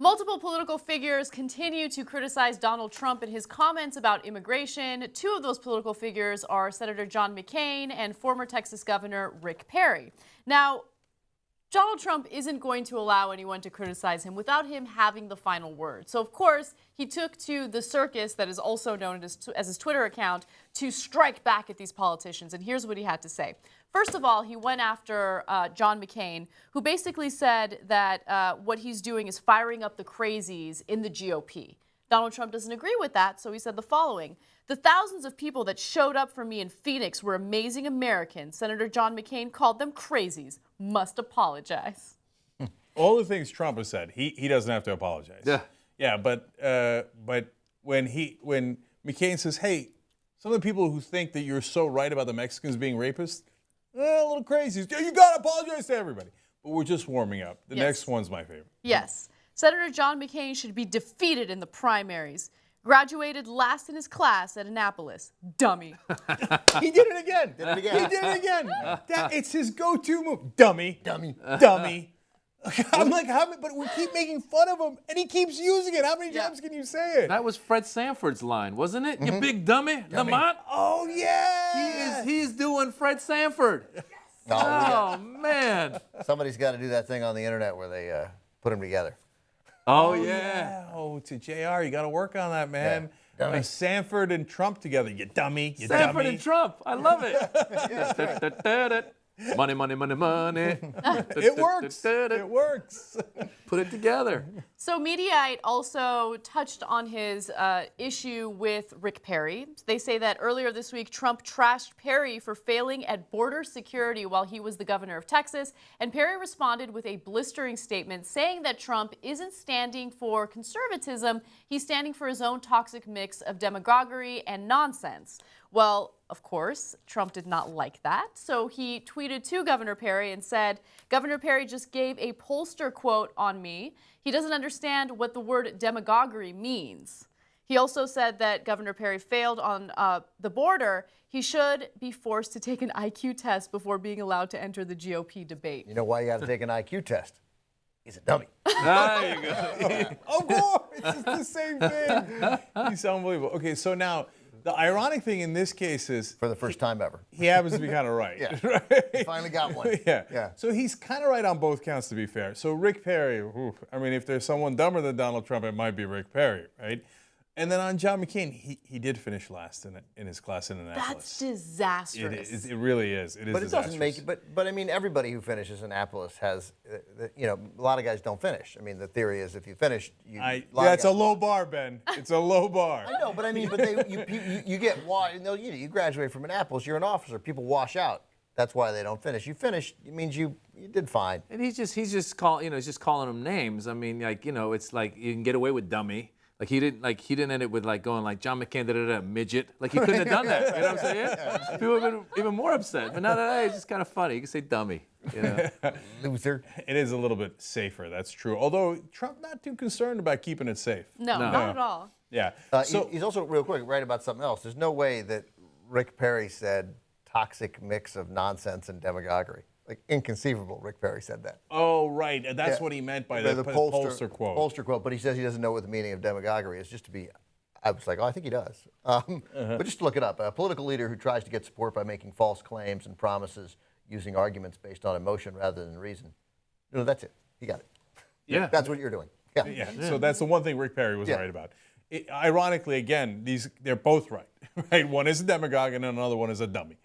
Multiple political figures continue to criticize Donald Trump and his comments about immigration. Two of those political figures are Senator John McCain and former Texas Governor Rick Perry. Now, Donald Trump isn't going to allow anyone to criticize him without him having the final word. So, of course, he took to the circus that is also known as his Twitter account to strike back at these politicians. And here's what he had to say. First of all, he went after John McCain, who basically said that what he's doing is firing up the crazies in the GOP. Donald Trump doesn't agree with that, so he said the following. The thousands of people that showed up for me in Phoenix were amazing Americans. Senator John McCain called them crazies. Must apologize. All the things Trump has said, he doesn't have to apologize. Yeah, but when McCain says, hey, some of the people who think that you're so right about the Mexicans being rapists, a little crazy. You got to apologize to everybody. But we're just warming up. The next one's my favorite. Yes. Senator John McCain should be defeated in the primaries. Graduated last in his class at Annapolis. Dummy. He did it again. He did it again. It's his go-to move. Dummy. I'm like, but we keep making fun of him, and he keeps using it. How many times can you say it? That was Fred Sanford's line, wasn't it? You big dummy. Lamont? Oh, yeah. He's doing Fred Sanford. Oh, man. Somebody's got to do that thing on the internet where they put them together. Oh, yeah. Oh, to JR, you got to work on that, man. Yeah. Sanford and Trump together. You dummy. You Sanford dummy. and Trump. I love it. Money, money, money, money. It works. It works. Put it together. So Mediaite also touched on his issue with Rick Perry. They say that earlier this week, Trump trashed Perry for failing at border security while he was the governor of Texas. And Perry responded with a blistering statement saying that Trump isn't standing for conservatism. He's standing for his own toxic mix of demagoguery and nonsense. Well, of course, Trump did not like that. So he tweeted to Governor Perry and said, Governor Perry just gave a pollster quote on me. He doesn't understand what the word demagoguery means. He also said that Governor Perry failed on the border. He should be forced to take an IQ test before being allowed to enter the GOP debate. You know why you got to take an IQ test? He's a dummy. There you go. Of course, it's the same thing. He's unbelievable. Okay, so now, the ironic thing in this case is... For the first time ever. He happens to be kind of right. Yeah. Right? He finally got one. Yeah. So he's kind of right on both counts, to be fair. So Rick Perry, I mean, if there's someone dumber than Donald Trump, it might be Rick Perry, right? And then on John McCain, he did finish last in his class in Annapolis. That's disastrous. It really is. It is But it disastrous. doesn't make it. But I mean, everybody who finishes Annapolis has, a lot of guys don't finish. I mean, the theory is if you finish, it's a low bar, Ben. It's a low bar. I know, but I mean, you get you graduate from Annapolis, you're an officer. People wash out. That's why they don't finish. You finished, it means you did fine. And he's just calling them names. I mean, it's like you can get away with dummy. Like he didn't end it with going like John McCain midget. Like he couldn't have done that. You know what I'm saying? People would have been even more upset. But now that it's just kind of funny. You can say dummy. Loser. It is a little bit safer. That's true. Although Trump not too concerned about keeping it safe. No, not at all. Yeah. So he's also real quick right about something else. There's no way that Rick Perry said toxic mix of nonsense and demagoguery. Like inconceivable, Rick Perry said that. Oh, right. That's what he meant by the pollster quote. Pollster quote, but he says he doesn't know what the meaning of demagoguery is. Just to be, I was like, oh, I think he does. But just to look it up. A political leader who tries to get support by making false claims and promises using arguments based on emotion rather than reason. That's it. He got it. Yeah. That's what you're doing. Yeah. So that's the one thing Rick Perry was right about. Ironically, again, they're both right. Right? One is a demagogue and another one is a dummy.